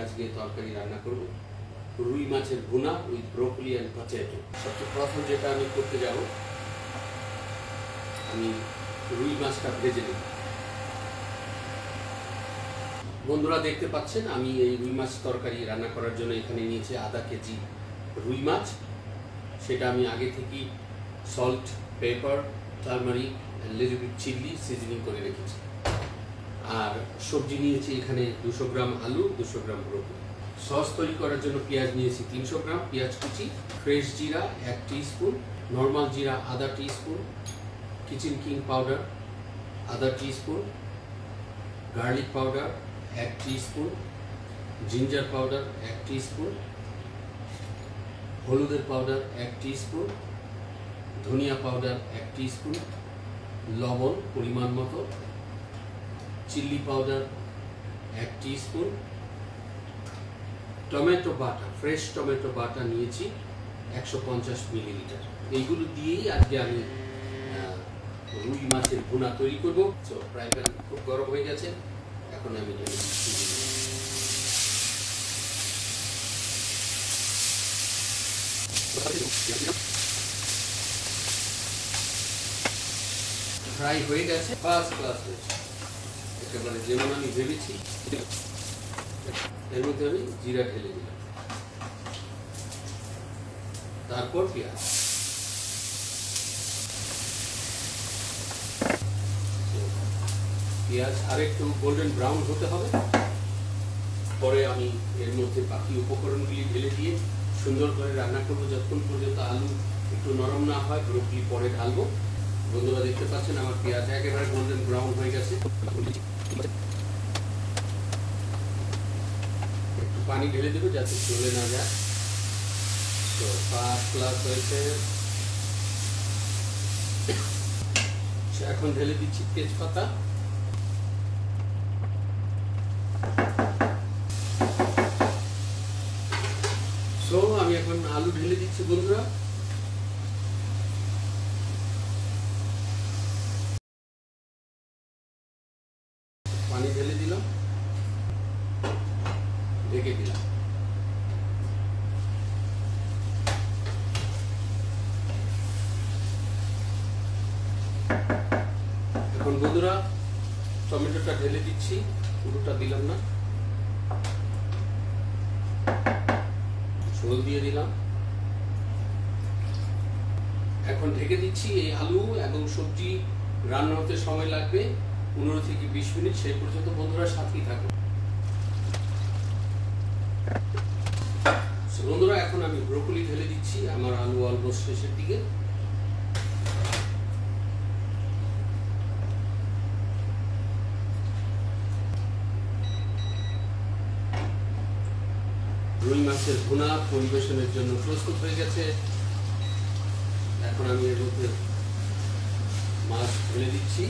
আজকে তরকারি রান্না করব রুই মাছের ভুনা উইথ ব্রোকলি এন্ড পটেটো। সবচেয়ে প্রথম যেটা আমি করতে যাব, আমি রুই মাছটা ভেজে নেব। বন্ধুরা দেখতে পাচ্ছেন আমি এই রুই মাছ তরকারি রান্না করার জন্য এখানে নিয়েছি আধা কেজি রুই মাছ। সেটা আমি আগে থেকেই salt, pepper, turmeric, little bit chilli seasoning করে রেখেছি। আর সবজি নিয়েছি এখানে 200 গ্রাম আলু, 200 গ্রাম ব্রোকলি। সস তৈরি করার জন্য পেঁয়াজ নিয়েছি 300 গ্রাম, পেঁয়াজ কুচি, ফ্রেশ জিরা 1 টিস্পুন, নর্মাল জিরা আধা টিস্পুন, কিচেন কিং পাউডার আধা teaspoon, garlic powder 1 teaspoon, ginger powder 1 teaspoon, হলুদের পাউডার 1 টিস্পুন, ধনিয়া পাউডার 1 টিস্পুন, লবণ পরিমাণ মতো, চিলি পাউডার 1 টিস্পুন, টমেটো বাটা, ফ্রেশ টমেটো বাটা নিয়েছি 150 মিলিলিটার। এইগুলো দিয়েই আজকে আমি রুই মাছের ভুনা তৈরি করব। সো ফ্রাই প্যান খুব গরম হয়ে গেছে, এখন আমি ফ্রাই হয়ে গেছে, ফার্স্ট ক্লাস হয়েছে একেবারে যেমন আমি ভেবেছি। এর মধ্যে আমি জিরা ঢেলে দিলাম, তারপর পেঁয়াজ, পেঁয়াজ আর একটু গোল্ডেন ব্রাউন হতে হবে। পরে আমি এর মধ্যে বাকি উপকরণগুলি ঢেলে দিয়ে সুন্দর করে রান্না করবো যতক্ষণ পর্যন্ত আলু একটু নরম না হয়। ব্রোকলি পরে ঢালবো। বন্ধুরা দেখতে পাচ্ছেন আমার পেঁয়াজ একেবারে গোল্ডেন ব্রাউন হয়ে গেছে। একটু পানি ঢেলে দেবো যাতে চলে না যায়। তো ফার্স্ট ক্লাস হয়েছে। এখন ঢেলে দিচ্ছি তেজপাতা, সো আমি এখন আলু ঢেলে দিচ্ছি বন্ধুরা। পানি ঢেলে দিলাম, ঢেকে দিলাম। এখন বন্ধুরা টমেটোটা ঢেলে দিচ্ছি, পুরোটা দিলাম না, ঝোল দিয়ে দিলাম। এখন ঢেকে দিচ্ছি। এই আলু এবং সবজি রান্না হতে সময় লাগবে 15 থেকে 20 মিনিট। সেই পর্যন্ত বন্ধুরা সাথেই থাকুন। বন্ধুরা এখন আমি ব্রোকলি ঢেলে দিচ্ছি। আমার আলু অলমোস্ট শেষের দিকে। রুই মাছের ভুনা পরিবেশনের জন্য প্রস্তুত হয়ে গেছে। এখন আমি এর মধ্যে মাছ ঢেলে দিচ্ছি।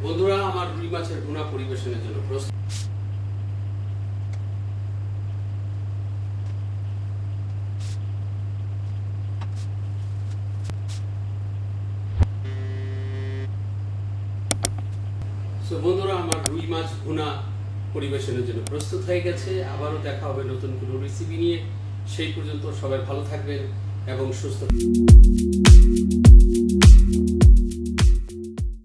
বন্ধুরা আমার রুই মাছের ভুনা পরিবেশনের জন্য প্রস্তুত। বন্ধুরা আমার রুই মাছ ভুনা পরিবেশনের জন্য প্রস্তুত হয়ে গেছে। আবারও দেখা হবে নতুন কোনো রেসিপি নিয়ে। সেই পর্যন্ত সবাই ভালো থাকবেন এবং সুস্থ থাকবেন।